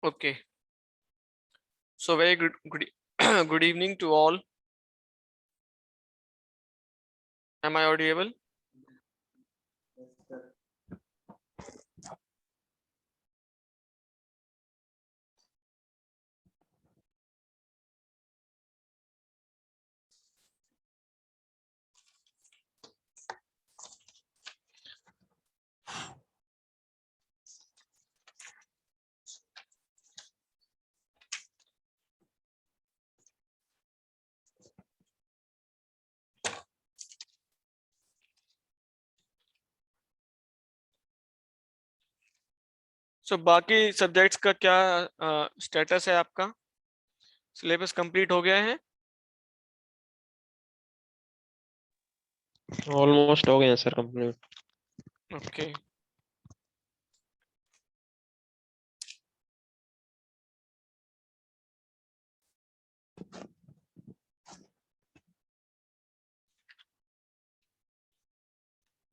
Okay. So very good good evening to all. Am I audible? So बाकी subjects का क्या status है आपका? सिलेबस कंप्लीट हो गया है? ऑलमोस्ट हो गए हैं सर कंप्लीट। ओके.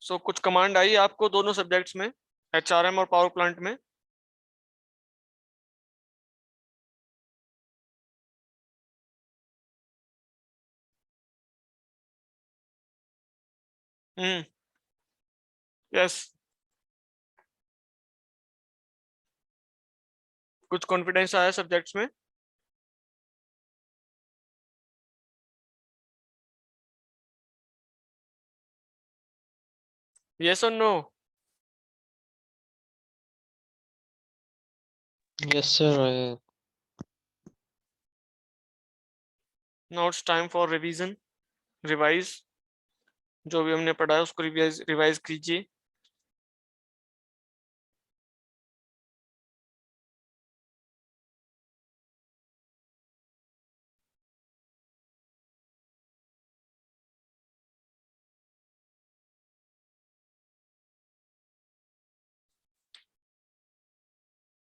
सो कुछ कमांड आई आपको दोनों सब्जेक्ट्स में, एचआरएम और पावर प्लांट में? यस. कुछ कॉन्फिडेंस आया सब्जेक्ट्स में? यस और no? Yes sir. Now it's time for revision, revise. जो भी हमने पढ़ा है उसको रिवाइज रिवाइज कीजिए.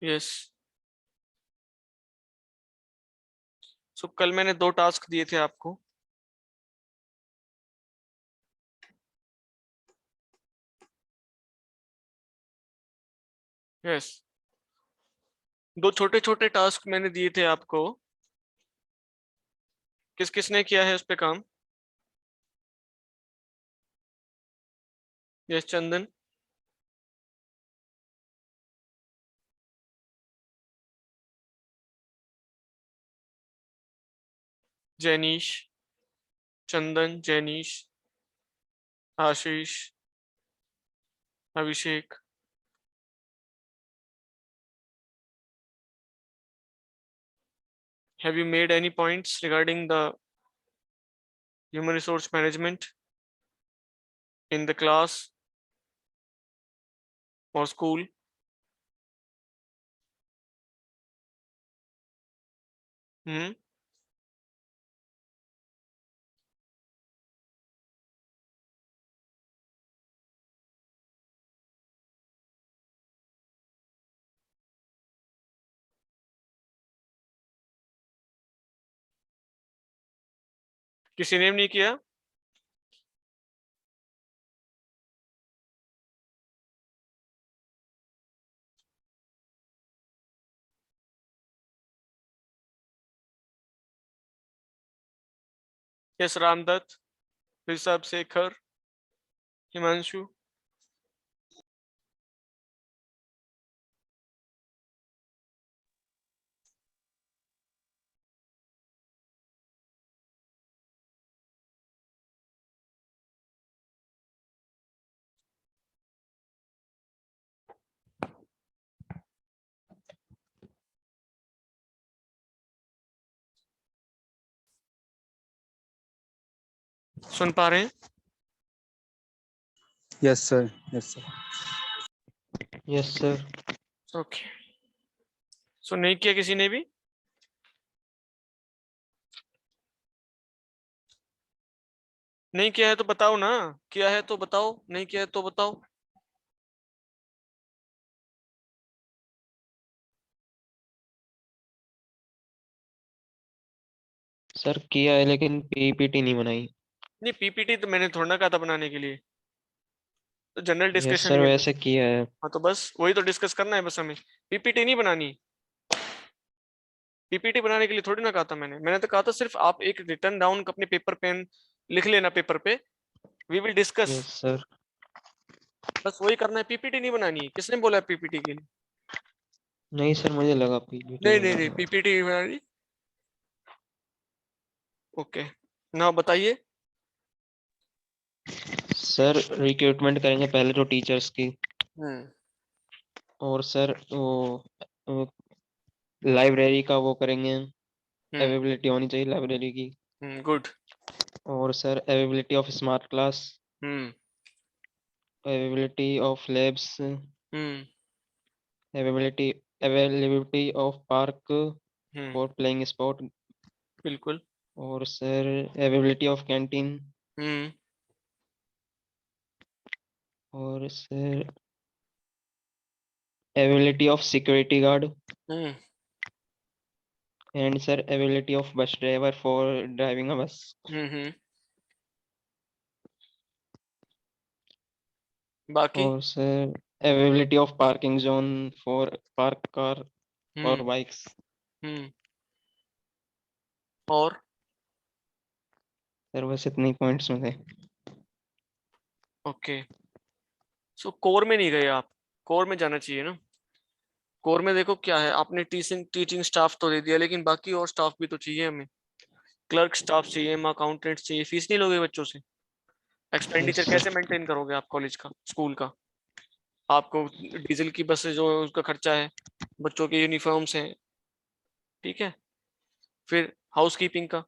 यस. सो कल मैंने 2 टास्क दिए थे आपको. यस. 2 छोटे छोटे टास्क मैंने दिए थे आपको. किस किसने किया है उस पे काम? Yes Chandan. Jainish. Chandan, Jainish, Ashish, Abhishek. Have you made any points regarding the human resource management in the class or school? Hmm. किसी ने भी नहीं किया? यस रामदत्त, ऋषभ, शेखर, हिमांशु. सुन पा रहे हैं? Yes sir, yes sir. Yes sir. Okay. So नहीं किया किसी ने भी? नहीं किया है तो बताओ ना. किया है तो बताओ, नहीं किया है तो बताओ. सर किया है लेकिन पीपीटी नहीं बनाई। नहीं, पीपीटी तो मैंने थोड़ा ना कहा था बनाने के लिए. तो जनरल यस डिस्कशन सर ही है. वैसे किया है। हाँ तो बस वही तो डिस्कस करना है बस हमें. पीपीटी नहीं बनानी. पीपीटी बनाने के लिए थोड़ी ना कहा था मैंने तो कहा था सिर्फ आप एक रिटर्न डाउन अपने पेपर पेन लिख लेना पेपर पे, we will discuss. Yes sir. बस वही करना है, पीपीटी नहीं बनानी है। किसने बोला पीपीटी के लिए? नहीं सर, मुझे लगा पीपीटी नहीं नहीं बनाना नहीं, है। पीपीटी नहीं बनानी। ओके, ना बताइए। सर रिक्रूटमेंट करेंगे पहले तो टीचर्स की, हम्म और सर वो लाइब्रेरी का वो करेंगे, हम्म अवेलेबिलिटी होनी चाहिए लाइब्रेरी की। गुड। और sir availability of smart class, hmm availability of labs, hmm availability availability of park hmm for playing spot. बिल्कुल। और सर अवेलेबिलिटी ऑफ कैंटीन। हम्म और sir availability of security guard. Hmm and sir availability of bus driver for driving a बस। हम्म। बाकी? और sir availability of parking zone for park car और हम्म bikes. हम्म और? Sir बस इतने पॉइंट्स में थे। ओके, सो कोर में नहीं गए आप? कोर में जाना चाहिए ना। कोर में देखो क्या है, आपने टीचिंग टीचिंग स्टाफ तो दे दिया, लेकिन बाकी और स्टाफ भी तो चाहिए हमें। क्लर्क स्टाफ चाहिए, हम अकाउंटेंट्स चाहिए। फीस नहीं लोगे बच्चों से? Yes expenditure sir. कैसे मेंटेन करोगे आप कॉलेज का, स्कूल का? आपको डीजल की बसें जो है उसका खर्चा है, बच्चों के यूनिफॉर्म्स हैं, ठीक है। फिर हाउसकीपिंग का,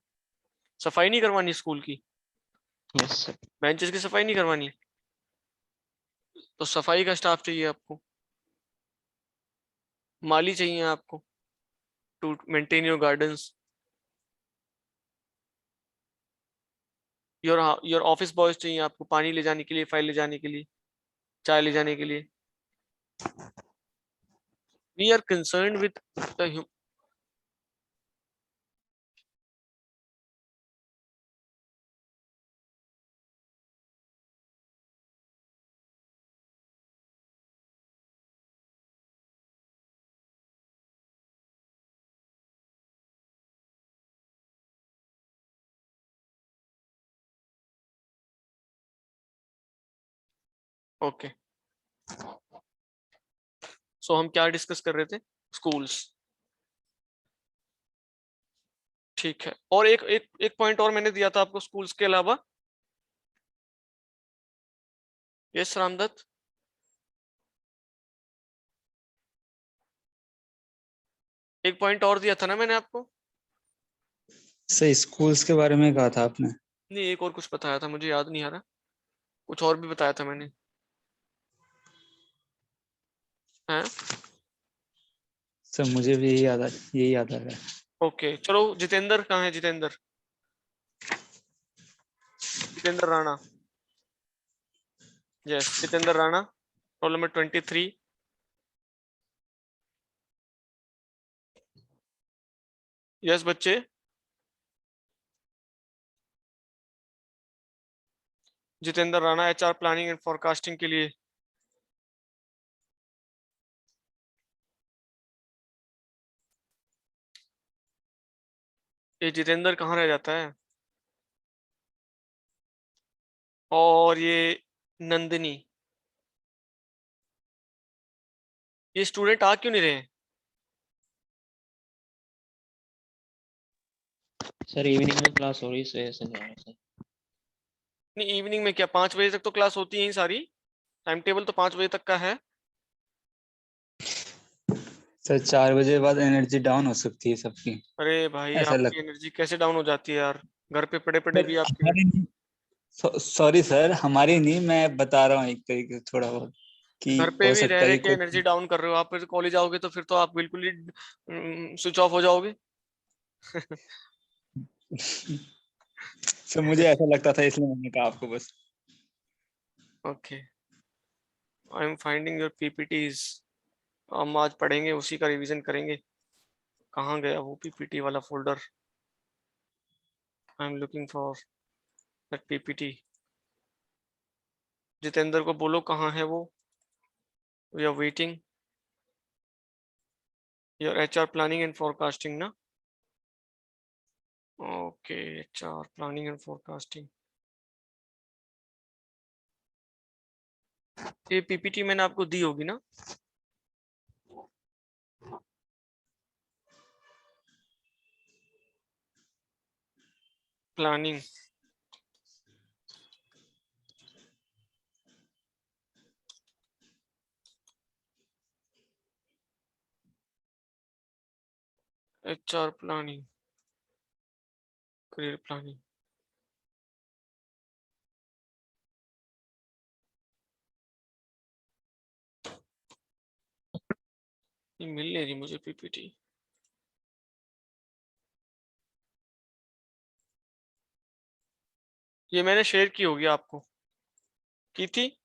सफाई नहीं करवानी स्कूल की, यस सर। बेंचेस की सफाई नहीं करवानी, तो सफाई का स्टाफ चाहिए आपको। माली चाहिए आपको to maintain your gardens. Your office boys चाहिए आपको, पानी ले जाने के लिए, फाइल ले जाने के लिए, चाय ले जाने के लिए। We are concern with the. Okay, so हम क्या डिस्कस कर रहे थे? स्कूल्स, ठीक है। और एक एक एक पॉइंट और मैंने दिया था आपको स्कूल्स के अलावा। यस रामदत्त? एक पॉइंट और दिया था ना मैंने आपको। सर स्कूल्स के बारे में कहा था आपने। नहीं, एक और कुछ बताया था, मुझे याद नहीं आ रहा। कुछ और भी बताया था मैंने, हैं? सर मुझे भी यही याद आ रहा है। ओके चलो, जितेंद्र कहाँ है? Jitendra, Jitendra Rana. Yes, Jitendra Rana, roll number 23। Yes बच्चे, Jitendra Rana, HR planning and forecasting के लिए। ये जितेंद्र कहाँ रह जाता है? और ये नंदिनी, ये स्टूडेंट आ क्यों नहीं रहे? सर इवनिंग में क्लास हो रही है, ऐसे जा रहा है सर। नहीं, इवनिंग में क्या? 5 बजे तक तो क्लास होती है सारी। टाइम टेबल तो 5 बजे तक का है। सर 4 बजे बाद एनर्जी डाउन हो सकती है सबकी, अरे भाई, ऐसा आपकी लगता एनर्जी कैसे डाउन हो जाती है यार? घर पे पड़े पड़े है। भी आपकी। हमारी नहीं, सॉरी सर, हमारी नहीं, मैं बता रहा हूँ एक तरीके से थोड़ा बहुत कि घर पे हो भी रह सकता है रह कि के एनर्जी कोई। डाउन कर रहे हो आप, फिर कॉलेज आओगे तो फिर तो आप बिल्कुल ही स्विच ऑफ हो जाओगे। सर मुझे ऐसा लगता था इसलिए मैंने कहा आपको बस। Okay, I am finding your PPTs. हम आज पढ़ेंगे, उसी का रिवीजन करेंगे। कहाँ गया वो पीपीटी वाला folder? I am looking for that PPT. Jitendra को बोलो कहाँ है वो। We are waiting your HR planning and forecasting ना। Okay, HR planning and forecasting. ये पीपीटी मैंने आपको दी होगी ना? Planning, HR planning, career planning. ये मिल नहीं रही मुझे पीपीटी। ये मैंने शेयर की होगी आपको, की थी?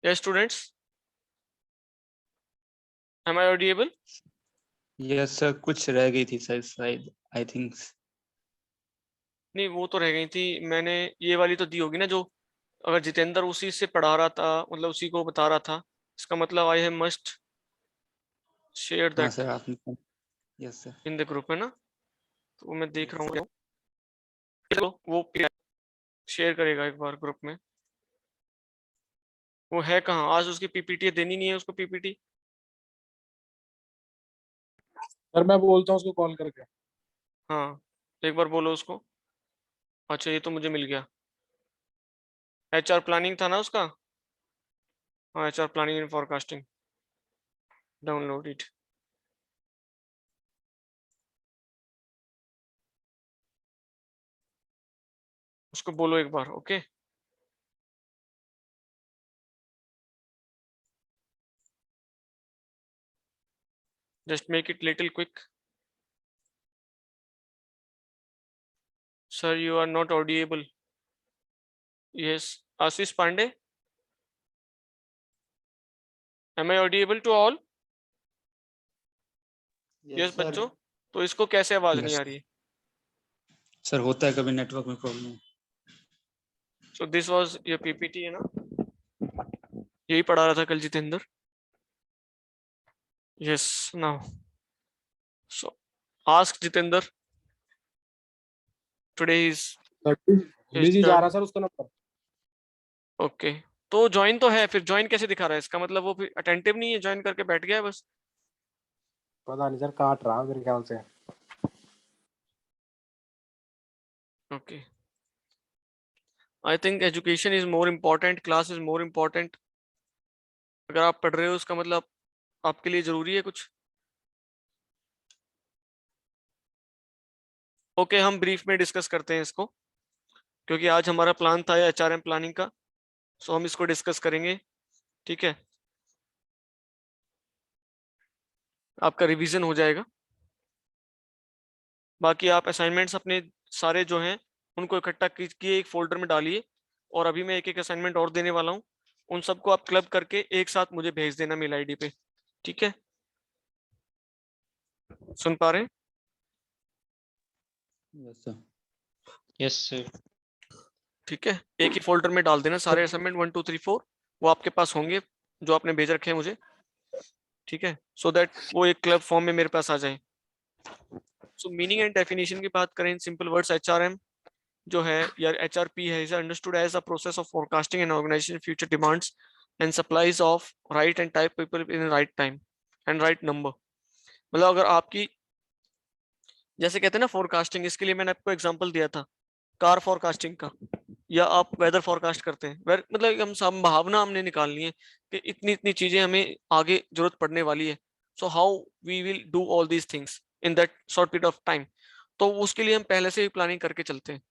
Yes students, am I audible? Yes sir, कुछ रह गई थी सर शायद, आई थिंक। नहीं, वो तो रह गई थी। मैंने ये वाली तो दी होगी ना, जो अगर जितेंद्र उसी से पढ़ा रहा था, मतलब उसी को बता रहा था, इसका मतलब आई हैव मस्ट शेयर हाँ दैट सर, आपने। Yes sir. In the group, है ना? तो मैं देख यस रहा सर। हूँ, चलो वो शेयर करेगा एक बार ग्रुप में। वो है कहाँ? आज उसकी पीपीटी देनी नहीं है उसको पीपीटी। सर मैं बोलता हूँ उसको कॉल करके। हाँ, एक बार बोलो उसको। अच्छा, ये तो मुझे मिल गया। HR प्लानिंग था ना उसका? हाँ, HR planning and forecasting, download it. उसको बोलो एक बार, okay? Just make it little quick. Sir you are not audible. Yes, Ashish Pandey, am I audible to all? Yes बच्चों, तो इसको कैसे आवाज नहीं यस आ रही है? सर, होता है कभी नेटवर्क में problem. So this was your PPT, है ना? यही पढ़ा रहा था कल Jitendra. Yes, now so ask Jitendra, today is his busy जा टर्न। रहा सर उसका नंबर। ओके, तो ज्वाइन तो है, फिर ज्वाइन कैसे दिखा रहा है? इसका मतलब वो फिर अटेंटिव नहीं है, ज्वाइन करके बैठ गया है बस। पता नहीं सर, काट रहा मेरे ख्याल से। Okay, I think education is more important, class is more important. अगर आप पढ़ रहे हो उसका मतलब आपके लिए जरूरी है कुछ। ओके, हम ब्रीफ में डिस्कस करते हैं इसको, क्योंकि आज हमारा प्लान था HRM प्लानिंग का। सो हम इसको डिस्कस करेंगे, ठीक है? आपका रिवीजन हो जाएगा। बाकी आप असाइनमेंट्स अपने सारे जो हैं उनको इकट्ठा किए एक फोल्डर में डालिए, और अभी मैं एक एक असाइनमेंट और देने वाला हूँ। उन सबको आप क्लब करके एक साथ मुझे भेज देना मेल आईडी पे, ठीक है? सुन पा रहे हैं? Yes sir. Yes sir. ठीक है, एक ही फोल्डर में डाल देना सारे असाइनमेंट 1 2 3 4। वो आपके पास होंगे जो आपने भेज रखे हैं मुझे, ठीक है? सो दैट वो एक क्लब फॉर्म में मेरे पास आ जाए। सो मीनिंग एंड डेफिनेशन की बात करें इन सिंपल वर्ड्स, HRM जो है या HRP है, is understood as a process of forecasting and organization future demands and supplies of right and type people in right time and right number. मतलब अगर आपकी, जैसे कहते हैं ना फोरकास्टिंग, इसके लिए मैंने आपको एग्जांपल दिया था कार फोरकास्टिंग का, या आप वेदर फोरकास्ट करते हैं, मतलब हम संभावना हमने निकालनी है कि इतनी इतनी चीजें हमें आगे जरूरत पड़ने वाली है। So how we will do all these things in that short period of time. तो उसके लिए हम पहले से ही प्लानिंग करके चलते हैं।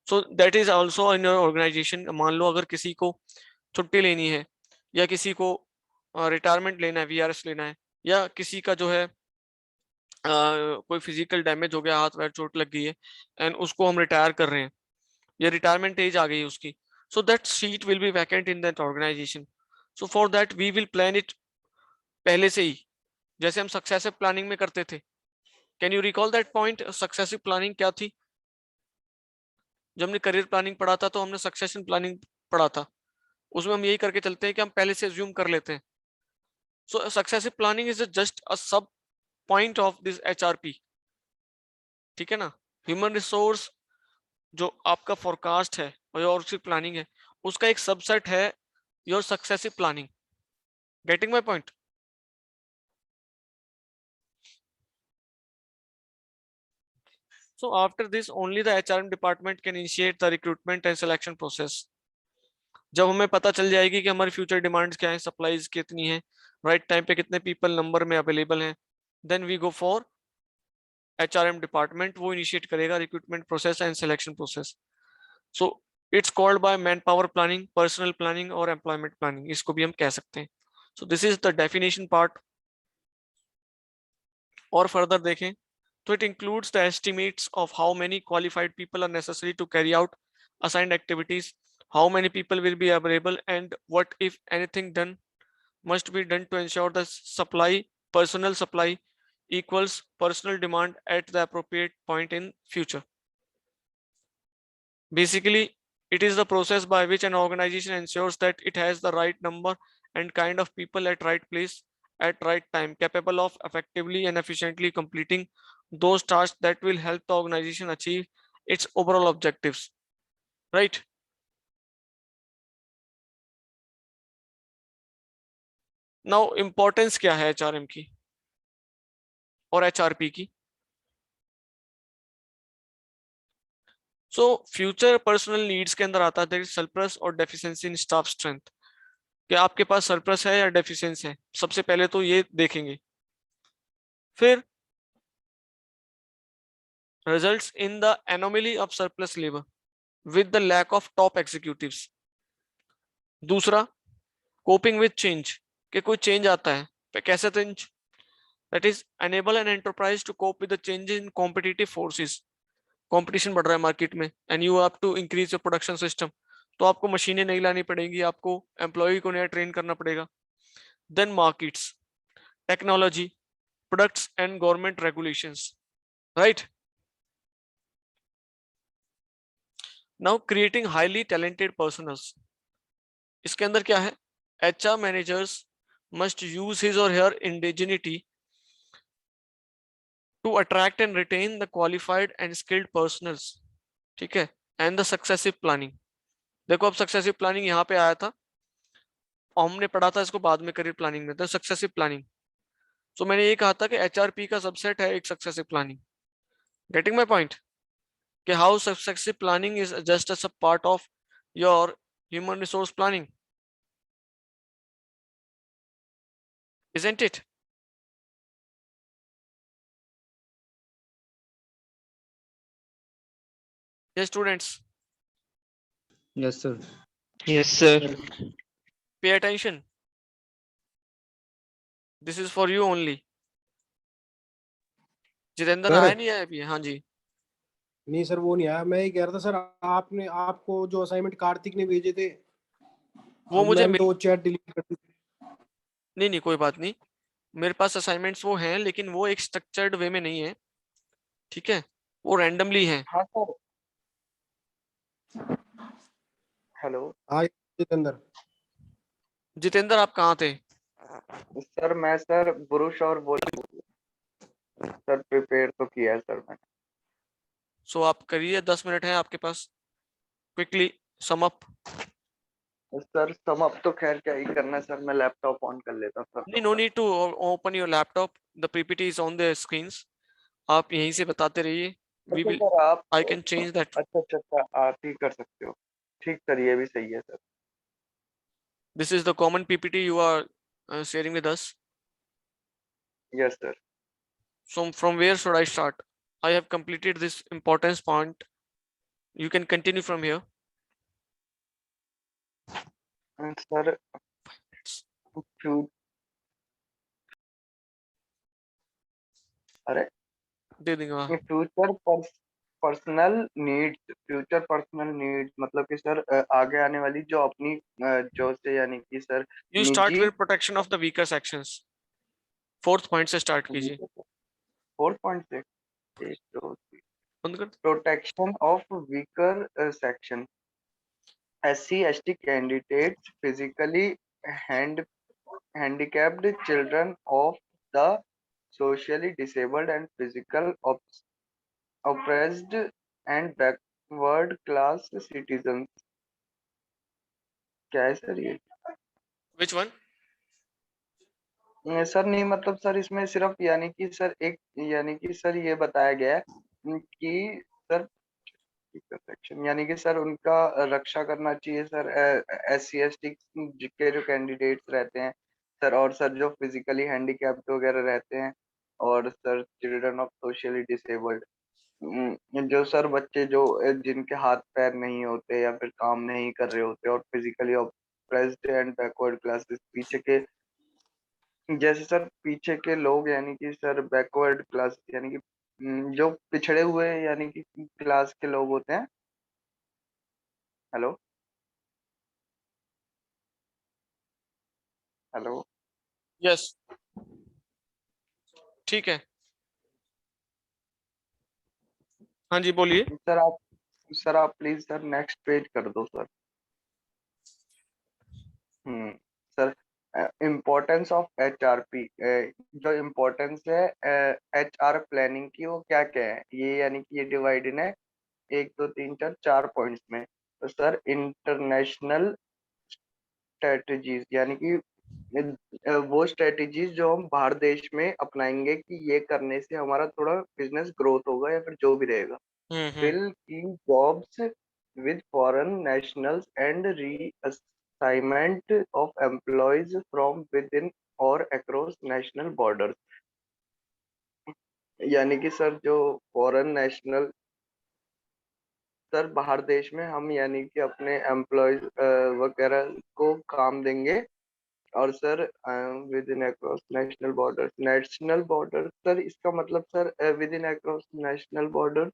So that is also in your organization. मान लो अगर किसी को छुट्टी लेनी है, या किसी को रिटायरमेंट लेना है, VRS लेना है, या किसी का जो है कोई फिजिकल डैमेज हो गया, हाथ पैर चोट लग गई है, एंड उसको हम रिटायर कर रहे हैं, या रिटायरमेंट एज आ गई है उसकी, so that seat will be vacant in that organization. So for that we will plan it पहले से ही, जैसे हम सक्सेसिव प्लानिंग में करते थे। Can you recall that point? Successive planning क्या थी? जब हमने करियर प्लानिंग पढ़ा था तो हमने सक्सेशन प्लानिंग पढ़ा था, उसमें हम यही करके चलते हैं कि हम पहले से एज्यूम कर लेते हैं। So successive planning is just a sub point of this HRP, ठीक है ना। ह्यूमन रिसोर्स जो आपका फोरकास्ट है और योर उसकी प्लानिंग है, उसका एक सबसेट है your successive planning. Getting my point? So after this, only the HRM department can initiate the recruitment and selection process. जब हमें पता चल जाएगी कि हमारी फ्यूचर डिमांड्स क्या है, सप्लाईज कितनी है, राइट टाइम पे कितने पीपल नंबर में अवेलेबल हैं, then we go for HRM department, वो इनिशिएट करेगा recruitment process and selection process. So it's called by man power planning, personal planning और एम्प्लॉयमेंट प्लानिंग, इसको भी हम कह सकते हैं। So this is the definition part. और फर्दर देखें तो it includes the estimates of how many qualified people are necessary to carry out assigned activities, how many people will be available, and what if anything done must be done to ensure the personal supply equals personal demand at the appropriate point in future. Basically, it is the process by which an organization ensures that it has the right number and kind of people at right place at right time, capable of effectively and efficiently completing those tasks that will help the organization achieve its overall objectives, right? Now importance क्या है HRM की और HRP की? So future personal needs के अंदर आता है surplus और डेफिशिएंसी इन स्टाफ स्ट्रेंथ। क्या आपके पास सरप्लस है या डेफिशिएंसी है, सबसे पहले तो ये देखेंगे। फिर results in the anomaly of surplus labor with the lack of top executives. दूसरा, coping with change, कि कोई change आता है, पे कैसे change? That is enable an enterprise to cope with the changes in competitive forces. Competition बढ़ रहा है मार्केट में and you have to increase your production system, तो आपको मशीनें नहीं लानी पड़ेंगी, आपको एम्प्लॉय को नया ट्रेन करना पड़ेगा। Then markets, technology, products and government regulations, right. Now creating highly talented personnels, इसके अंदर क्या है? HR managers must use his or her ingenuity to attract and retain the qualified and skilled personnels, ठीक है। And the successive planning, देखो अब successive planning यहाँ पे आया था, हमने पढ़ा था इसको बाद में करियर प्लानिंग में, तो सक्सेसिव प्लानिंग। सो मैंने ये कहा था कि HRP का सबसेट है एक successive planning. Getting my point? कि how successive planning is just a part of your human resource planning, isn't it? Yes students, Yes, sir. Yes, sir. pay attention, this is for you only. Jitendra sir आया नहीं है अभी? हाँ जी। नहीं sir, वो नहीं आया। मैं ये कह रहा था सर, आपने आपको जो असाइनमेंट कार्तिक ने भेजे थे, वो अब मुझे मैंने तो चैट डिलीट कर दी। नहीं नहीं कोई बात नहीं, मेरे पास असाइनमेंट्स वो हैं लेकिन वो एक स्ट्रक्चर्ड वे में नहीं है, ठीक है, वो रैंडमली है। हाँ सर। हेलो हाँ जितेंद्र। जितेंद्र आप कहाँ थे? सर, मैं सर बुरुष और बोल सर प्रिपेयर तो किया है सर मैंने। सो आप करिए, 10 मिनट है आपके पास, quickly sum up. Sir sum up तो खैर क्या ही करना है सर, मैं लैपटॉप ऑन कर लेता सर। नहीं, no need to open your laptop, the PPT is on the screens, आप यहीं से बताते रहिए, वी अच्छा विल, सर आप आई कैन चेंज दैट। अच्छा अच्छा अच्छा आप ही कर सकते हो। ठीक सर, ये भी सही है sir. This is the common PPT you are sharing with us. Yes sir. So from where should I start? I have completed this importance point. You can continue from here. Sir अरे दे देंगे। Future personal needs मतलब कि sir आगे आने वाली जो अपनी जो से यानी कि सर You start निजी। with protection of the weaker sections. 4th point से स्टार्ट कीजिए। 4th पॉइंट से 1 2 3 बंद कर। Protection of weaker section SC/ST candidates, physically handicapped, children of the socially disabled and physical oppressed and backward class citizens। क्या है sir ये? Which one? Sir नहीं, मतलब सर इसमें सिर्फ यानी कि सर ये बताया गया है कि सर सेक्शन यानी कि सर उनका रक्षा करना चाहिए सर, SC/ST के जो कैंडिडेट्स रहते हैं सर, और सर जो फिजिकली हैंडीकैप्ड वगैरह रहते हैं, और sir children of socially disabled, जो सर बच्चे जो जिनके हाथ पैर नहीं होते या फिर काम नहीं कर रहे होते, और physically oppressed and backward classes, पीछे के जैसे सर पीछे के लोग, यानी कि सर बैकवर्ड क्लास यानी कि जो पिछड़े हुए यानी कि क्लास के लोग होते हैं। Hello hello Yes. ठीक है, हाँ जी बोलिए। सर आप प्लीज सर नेक्स्ट पेज कर दो sir. Sir importance of HRP, जो इम्पोर्टेंस है HR प्लानिंग की, वो क्या क्या है ये, यानी कि ये डिवाइडेड है 1 2 3 4 4 पॉइंट्स में। तो सर इंटरनेशनल स्ट्रेटजीज यानी कि वो स्ट्रेटजीज जो हम बाहर देश में अपनाएंगे कि ये करने से हमारा थोड़ा बिजनेस ग्रोथ होगा या फिर जो भी रहेगा। fill key jobs with foreign nationals and reassignment of employees from within or across national borders। यानी कि सर जो फॉरेन नेशनल सर बाहर देश में हम यानी कि अपने एम्प्लॉयज वगैरह को काम देंगे, और sir with in across national border sir, इसका मतलब sir with in across national border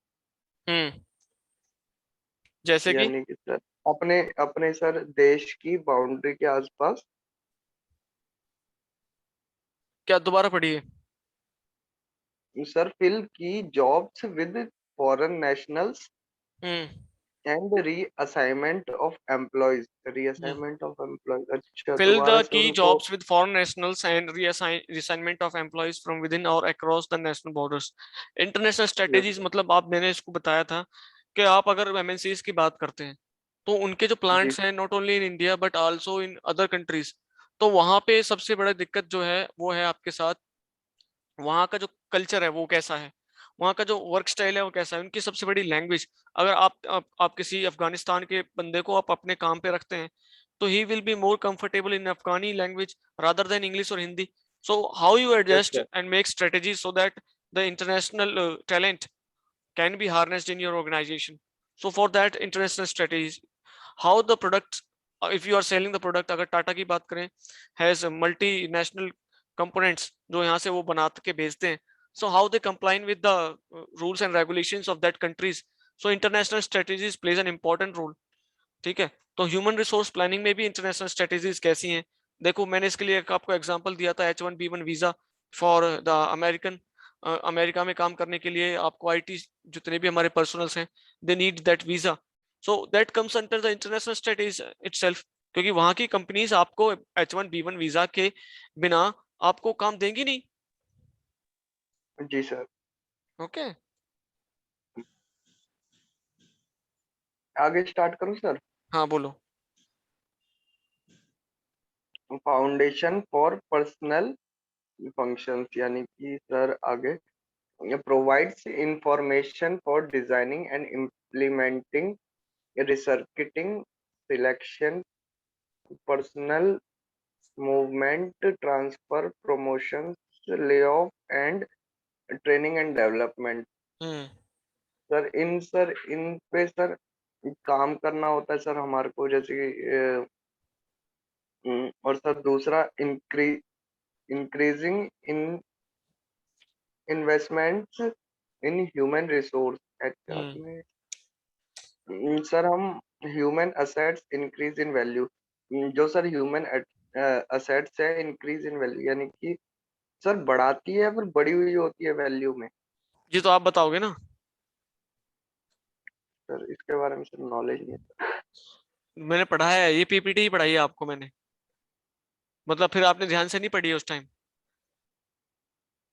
जैसे कि यानी कि सर अपने अपने सर देश की बाउंड्री के आसपास। क्या, दोबारा पढ़िए। सर फिल की jobs with foreign nationals and reassignment of employees. अच्छा, Fill दोबारा the से key उनको। jobs with foreign nationals and reassignment of employees from within or across the national borders। International strategies मतलब आप, मैंने इसको बताया था कि आप अगर MNCs की बात करते हैं तो उनके जो जी प्लांट्स हैं not only in India but also in other countries, तो वहां पे सबसे बड़ा दिक्कत जो है वो है आपके साथ वहाँ का जो कल्चर है वो कैसा है, वहाँ का जो वर्क स्टाइल है वो कैसा है, उनकी सबसे बड़ी लैंग्वेज। अगर आप किसी अफगानिस्तान के बंदे को आप अपने काम पे रखते हैं तो he will be more comfortable in Afghani language rather than English or Hindi. So how you adjust अच्छा and make strategy so that the international talent can be harnessed in your organization। So for that international strategies, how the product, if you are selling the product, अगर टाटा की बात करें has multinational components जो यहाँ से वो बना के भेजते हैं, so how they comply with the rules and regulations of that countries। so international strategies plays an important role। ठीक है, तो ह्यूमन रिसोर्स प्लानिंग में भी इंटरनेशनल स्ट्रेटेजीज कैसी हैं। देखो मैंने इसके लिए एक आपको एग्जांपल दिया था H1B1 visa for the American. America में काम करने के लिए आपको आईटी जितने भी हमारे पर्सनल्स हैं they need that visa. So that comes under the international strategies itself, क्योंकि वहां की कंपनीज आपको H1B1 वीजा के बिना आपको काम देंगी नहीं। जी सर, ओके आगे स्टार्ट करूं सर। हाँ बोलो। फाउंडेशन फॉर पर्सनल फंक्शंस यानी कि सर आगे provides information for designing and implementing researching selection personnel movement transfer promotions layoff and training and development। Sir इन पे सर काम करना होता है सर हमारे को, जैसे कि और सर दूसरा increasing in investments in human resource HR में। सर हम human assets increase in value, जो सर ह्यूमन असेट्स है इंक्रीज इन वैल्यू, यानी कि सर बढ़ाती है फिर बढ़ी हुई होती है वैल्यू में? जी तो आप बताओगे ना। सर इसके बारे में सर नॉलेज नहीं है। मैंने पढ़ा है, ये पीपीटी ही पढ़ाई है आपको मैंने, मतलब फिर आपने ध्यान से नहीं पढ़ी है उस time.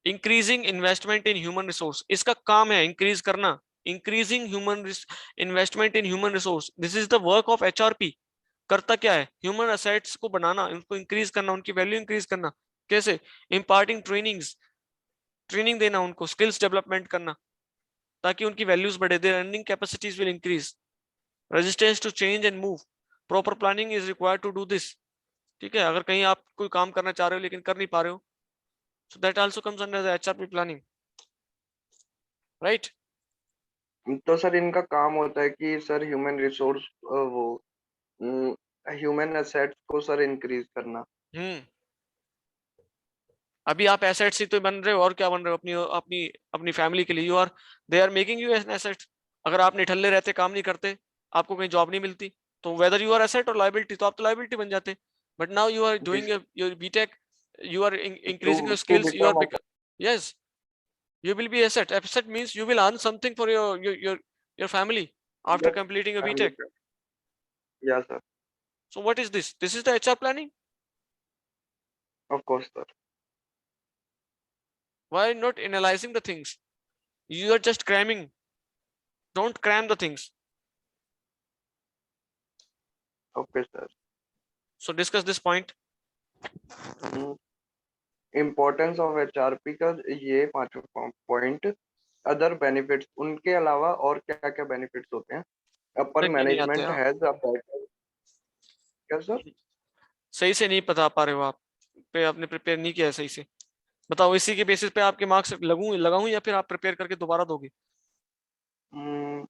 Increasing investment in human resource, इसका काम है इंक्रीज करना। Increasing human investment in human resource, this is the work of HRP. करता क्या है? ह्यूमन असेट्स को बनाना, उनको इंक्रीज करना, उनकी वैल्यू इंक्रीज करना। कैसे? इम्पार्टिंग ट्रेनिंग्स, ट्रेनिंग देना उनको, स्किल्स डेवलपमेंट करना, ताकि उनकी वैल्यूज बढ़े, their earning capacities will increase. Resistance to change and move, proper planning is required to do this. ठीक है, अगर कहीं आप कोई काम करना चाह रहे हो लेकिन कर नहीं पा रहे हो, so that also comes under the HRP planning, right? तो सर इनका काम होता है कि सर ह्यूमन रिसोर्स वो ह्यूमन एसेट्स को सर इंक्रीज करना। हम्म। अभी आप एसेट्स ही तो बन रहे हो, और क्या बन रहे हो? अपनी अपनी अपनी फैमिली के लिए you are, they are making you an asset. अगर आप निठल्ले रहते, काम नहीं करते, आपको कहीं जॉब नहीं मिलती, तो वेदर यू आर एसेट और लायबिलिटी, तो आप तो लायबिलिटी बन जाते। But now you are doing your BTech, you are increasing your to skills, you are become yes, you will be asset. Asset means you will earn something for your family after completing your BTech. या sir, So what is this? This is the HR planning. Of course sir. Why not analyzing the things? You are just cramming. Don't cram the things. Okay sir. So discuss this point. Importance of HRP का ये पांचवा point, other benefits, उनके अलावा और क्या क्या benefits होते हैं? अपर देख के नहीं आते मैनेजमेंट आप, हैज अ बेटर, क्या सर? सही से नहीं बता पा रहे हो आप, पे आपने प्रिपेयर नहीं किया है सही से। बताओ, इसी के बेसिस पे आपके मार्क्स लगाऊं या फिर आप प्रिपेयर करके दोबारा दोगे? हम्म,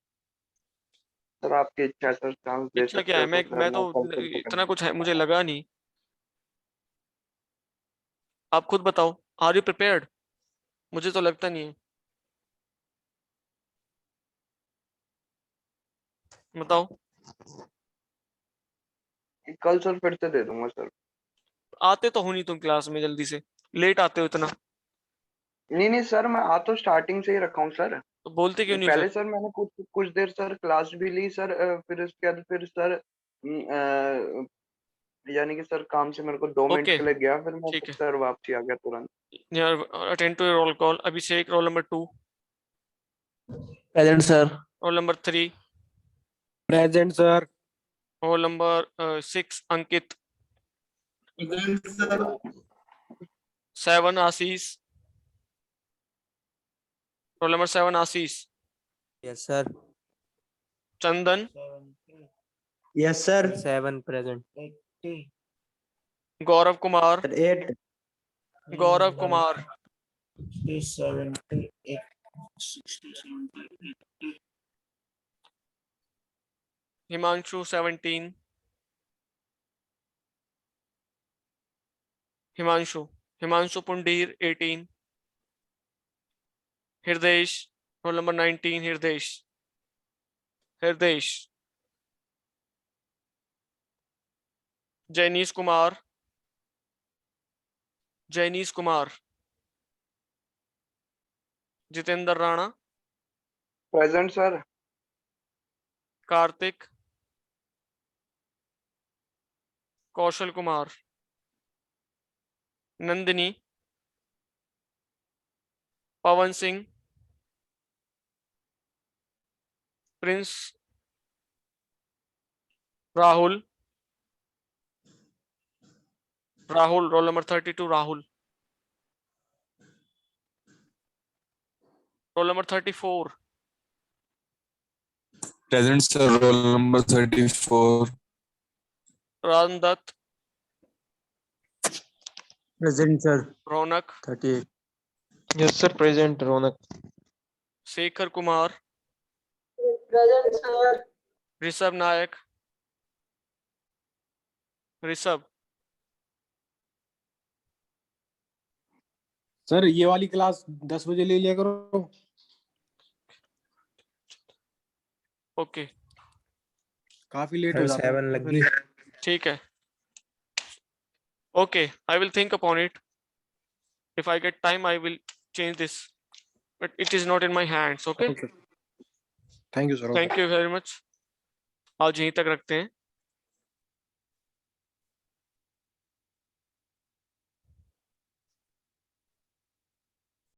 सर आपकी इच्छा है सर, चांस दे इच्छा क्या सकते है? हो तो मैं सर तो मैं कल से इतना कुछ है मुझे लगा नहीं। आप खुद बताओ, आर यू प्रिपेयर्ड? मुझे तो लगता नहीं है। बताओ। कल सर फिर से दे दूंगा सर। आते तो हो नहीं तुम क्लास में जल्दी से, लेट आते हो इतना, नहीं नहीं सर, मैं आ तो स्टार्टिंग से ही रखा हूँ सर। तो बोलते क्यों नहीं हो पहले फिर? सर मैंने कुछ कुछ देर सर क्लास भी ली सर, फिर उसके बाद फिर सर यानी कि सर काम से मेरे को 2 मिनट ओके, के लिए गया, फिर मैं ठीक है। सर वापसी आ गया तुरंत। Attend to roll call. Abhishek roll number 2, Present, sir. Roll number 3, present sir. Roll number 6 Ankit, 7 Ashish, roll number 7 Ashish, Yes, sir. Chandan, Yes, sir. 7 present. Gaurav Kumar, 8. Gaurav Kumar, 7, 8. Himanshu 17, Himanshu Pundir 18, Hridesh roll number 19, Hridesh, Jainish Kumar, Jitendra Rana, present sir. Kartik, Kaushal Kumar, Nandini, Pawan Singh, Prince, Rahul roll number 32, Rahul roll number 34, Present sir, roll number 34. Rajan Dutt, Present, sir. Raunak, 38. Yes, sir. Present, Ronak. Shekhar Kumar, Present, sir. Rishabh Nayak, Rishabh, sir ये वाली class 10 बजे ले लिया करो। Okay, काफी late हो जाता है 7 लगी. ठीक है। Okay, I will think upon it. If I get time, I will change this, but it is not in my hands. Okay. Thank you sir. Thank you very much. आज यहीं तक रखते हैं।